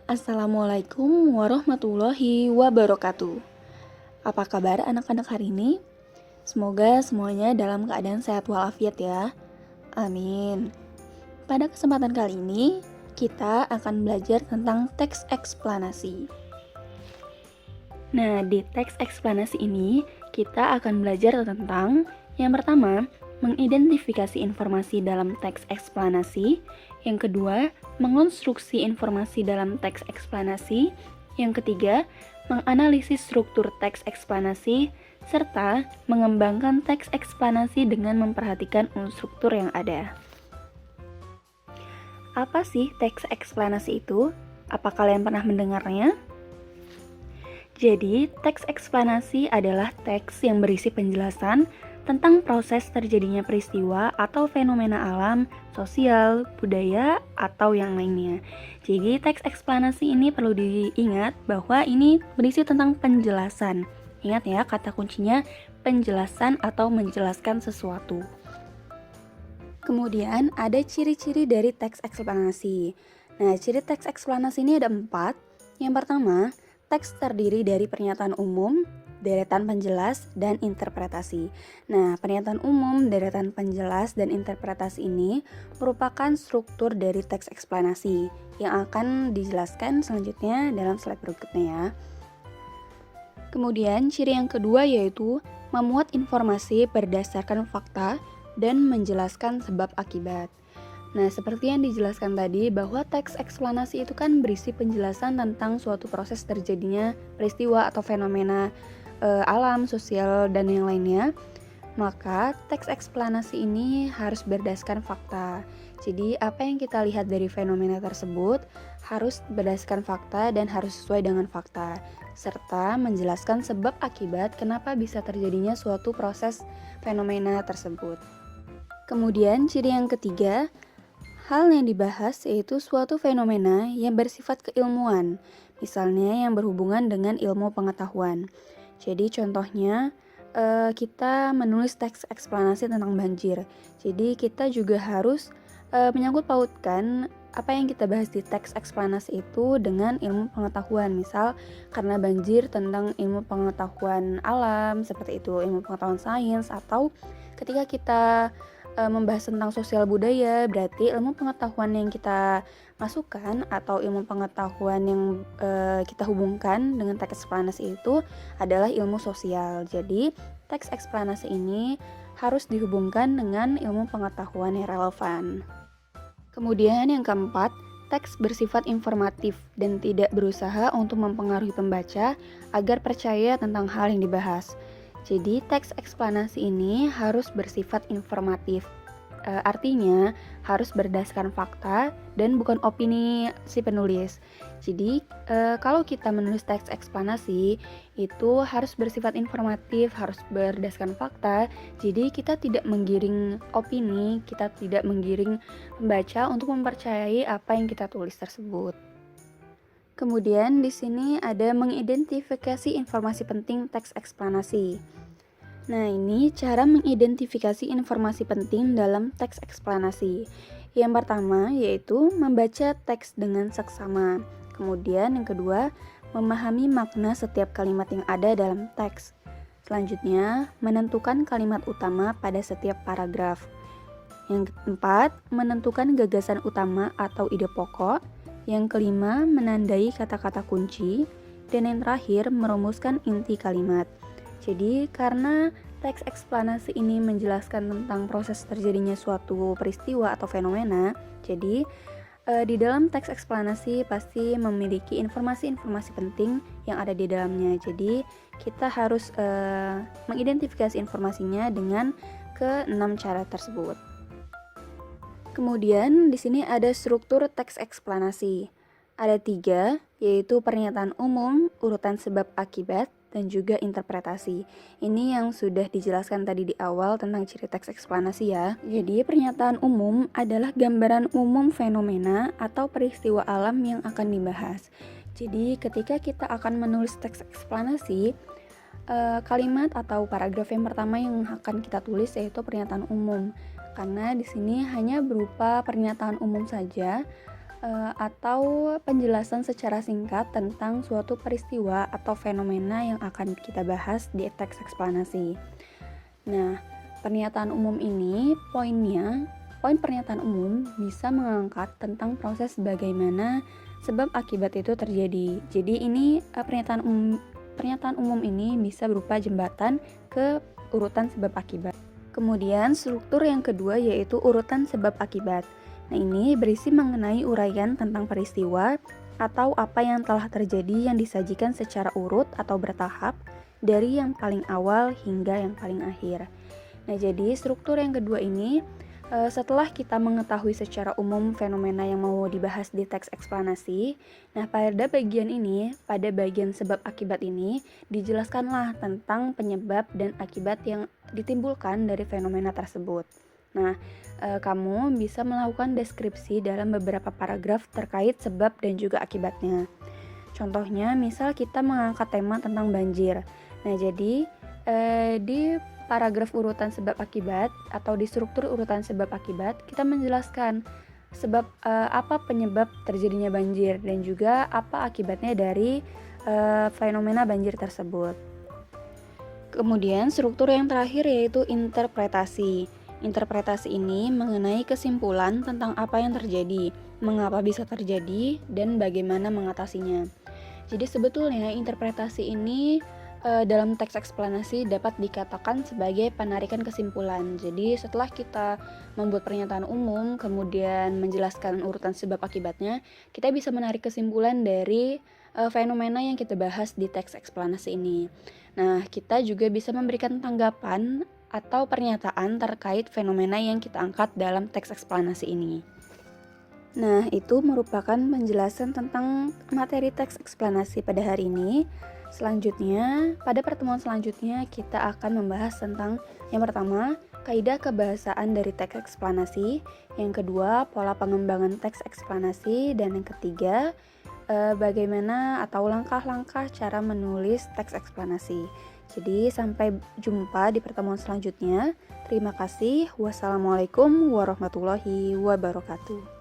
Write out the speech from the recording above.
Assalamualaikum warahmatullahi wabarakatuh. Apa kabar anak-anak hari ini? Semoga semuanya dalam keadaan sehat walafiat ya. Amin. Pada kesempatan kali ini, kita akan belajar tentang teks eksplanasi. Nah, di teks eksplanasi ini, kita akan belajar tentang yang pertama, mengidentifikasi informasi dalam teks eksplanasi. Yang kedua, mengonstruksi informasi dalam teks eksplanasi. Yang ketiga, menganalisis struktur teks eksplanasi, serta mengembangkan teks eksplanasi dengan memperhatikan struktur yang ada. Apa sih teks eksplanasi itu? Apa kalian pernah mendengarnya? Jadi, teks eksplanasi adalah teks yang berisi penjelasan tentang proses terjadinya peristiwa atau fenomena alam, sosial, budaya, atau yang lainnya. Jadi, teks eksplanasi ini perlu diingat bahwa ini berisi tentang penjelasan. Ingat ya, kata kuncinya penjelasan atau menjelaskan sesuatu. Kemudian, ada ciri-ciri dari teks eksplanasi. Nah, ciri teks eksplanasi ini ada 4. Yang pertama, teks terdiri dari pernyataan umum, deretan penjelas, dan interpretasi. Nah, pernyataan umum, deretan penjelas, dan interpretasi ini merupakan struktur dari teks eksplanasi yang akan dijelaskan selanjutnya dalam slide berikutnya ya. Kemudian, ciri yang kedua yaitu memuat informasi berdasarkan fakta dan menjelaskan sebab akibat. Nah, seperti yang dijelaskan tadi bahwa teks eksplanasi itu kan berisi penjelasan tentang suatu proses terjadinya peristiwa atau fenomena alam, sosial, dan yang lainnya. Maka teks eksplanasi ini harus berdasarkan fakta. Jadi apa yang kita lihat dari fenomena tersebut harus berdasarkan fakta dan harus sesuai dengan fakta, serta menjelaskan sebab akibat kenapa bisa terjadinya suatu proses fenomena tersebut. Kemudian ciri yang ketiga, hal yang dibahas yaitu suatu fenomena yang bersifat keilmuan, misalnya yang berhubungan dengan ilmu pengetahuan. Jadi contohnya kita menulis teks eksplanasi tentang banjir. Jadi kita juga harus menyangkut pautkan apa yang kita bahas di teks eksplanasi itu dengan ilmu pengetahuan. Misal karena banjir tentang ilmu pengetahuan alam, seperti itu ilmu pengetahuan sains, atau ketika kita membahas tentang sosial budaya, berarti ilmu pengetahuan yang kita masukkan atau ilmu pengetahuan yang kita hubungkan dengan teks eksplanasi itu adalah ilmu sosial. Jadi, teks eksplanasi ini harus dihubungkan dengan ilmu pengetahuan yang relevan. Kemudian yang keempat, teks bersifat informatif dan tidak berusaha untuk mempengaruhi pembaca agar percaya tentang hal yang dibahas. Jadi teks eksplanasi ini harus bersifat informatif. Artinya harus berdasarkan fakta dan bukan opini si penulis. Jadi kalau kita menulis teks eksplanasi itu harus bersifat informatif, harus berdasarkan fakta. Jadi kita tidak menggiring opini, kita tidak menggiring pembaca untuk mempercayai apa yang kita tulis tersebut. Kemudian di sini ada mengidentifikasi informasi penting teks eksplanasi. Nah, ini cara mengidentifikasi informasi penting dalam teks eksplanasi. Yang pertama yaitu membaca teks dengan seksama. Kemudian yang kedua, memahami makna setiap kalimat yang ada dalam teks. Selanjutnya, menentukan kalimat utama pada setiap paragraf. Yang keempat, menentukan gagasan utama atau ide pokok. Yang kelima, menandai kata-kata kunci. Dan yang terakhir, merumuskan inti kalimat. Jadi, karena teks eksplanasi ini menjelaskan tentang proses terjadinya suatu peristiwa atau fenomena, jadi di dalam teks eksplanasi pasti memiliki informasi-informasi penting yang ada di dalamnya. Jadi, kita harus mengidentifikasi informasinya dengan ke-6 cara tersebut. Kemudian, di sini ada struktur teks eksplanasi. Ada 3, yaitu pernyataan umum, urutan sebab akibat, dan juga interpretasi. Ini yang sudah dijelaskan tadi di awal tentang ciri teks eksplanasi ya. Jadi pernyataan umum adalah gambaran umum fenomena atau peristiwa alam yang akan dibahas. Jadi ketika kita akan menulis teks eksplanasi, kalimat atau paragraf yang pertama yang akan kita tulis yaitu pernyataan umum. Karena di sini hanya berupa pernyataan umum saja, atau penjelasan secara singkat tentang suatu peristiwa atau fenomena yang akan kita bahas di teks eksplanasi. Nah, pernyataan umum ini poin pernyataan umum bisa mengangkat tentang proses bagaimana sebab akibat itu terjadi. Jadi ini pernyataan umum ini bisa berupa jembatan ke urutan sebab akibat. Kemudian struktur yang kedua yaitu urutan sebab akibat. Nah, ini berisi mengenai uraian tentang peristiwa atau apa yang telah terjadi yang disajikan secara urut atau bertahap dari yang paling awal hingga yang paling akhir. Nah, jadi struktur yang kedua ini setelah kita mengetahui secara umum fenomena yang mau dibahas di teks eksplanasi, nah pada bagian sebab akibat ini dijelaskanlah tentang penyebab dan akibat yang ditimbulkan dari fenomena tersebut. Nah, kamu bisa melakukan deskripsi dalam beberapa paragraf terkait sebab dan juga akibatnya. Contohnya, misal kita mengangkat tema tentang banjir. Nah, jadi di paragraf urutan sebab akibat atau di struktur urutan sebab akibat, kita menjelaskan sebab apa penyebab terjadinya banjir dan juga apa akibatnya dari fenomena banjir tersebut. Kemudian struktur yang terakhir yaitu interpretasi. Interpretasi ini mengenai kesimpulan tentang apa yang terjadi, mengapa bisa terjadi, dan bagaimana mengatasinya. Jadi sebetulnya interpretasi ini dalam teks eksplanasi dapat dikatakan sebagai penarikan kesimpulan. Jadi setelah kita membuat pernyataan umum, kemudian menjelaskan urutan sebab akibatnya, kita bisa menarik kesimpulan dari fenomena yang kita bahas di teks eksplanasi ini. Nah, kita juga bisa memberikan tanggapan atau pernyataan terkait fenomena yang kita angkat dalam teks eksplanasi ini. Nah, itu merupakan penjelasan tentang materi teks eksplanasi pada hari ini. Selanjutnya, pada pertemuan selanjutnya kita akan membahas tentang yang pertama, kaidah kebahasaan dari teks eksplanasi, yang kedua, pola pengembangan teks eksplanasi, dan yang ketiga, bagaimana atau langkah-langkah cara menulis teks eksplanasi. Jadi sampai jumpa di pertemuan selanjutnya. Terima kasih. Wassalamualaikum warahmatullahi wabarakatuh.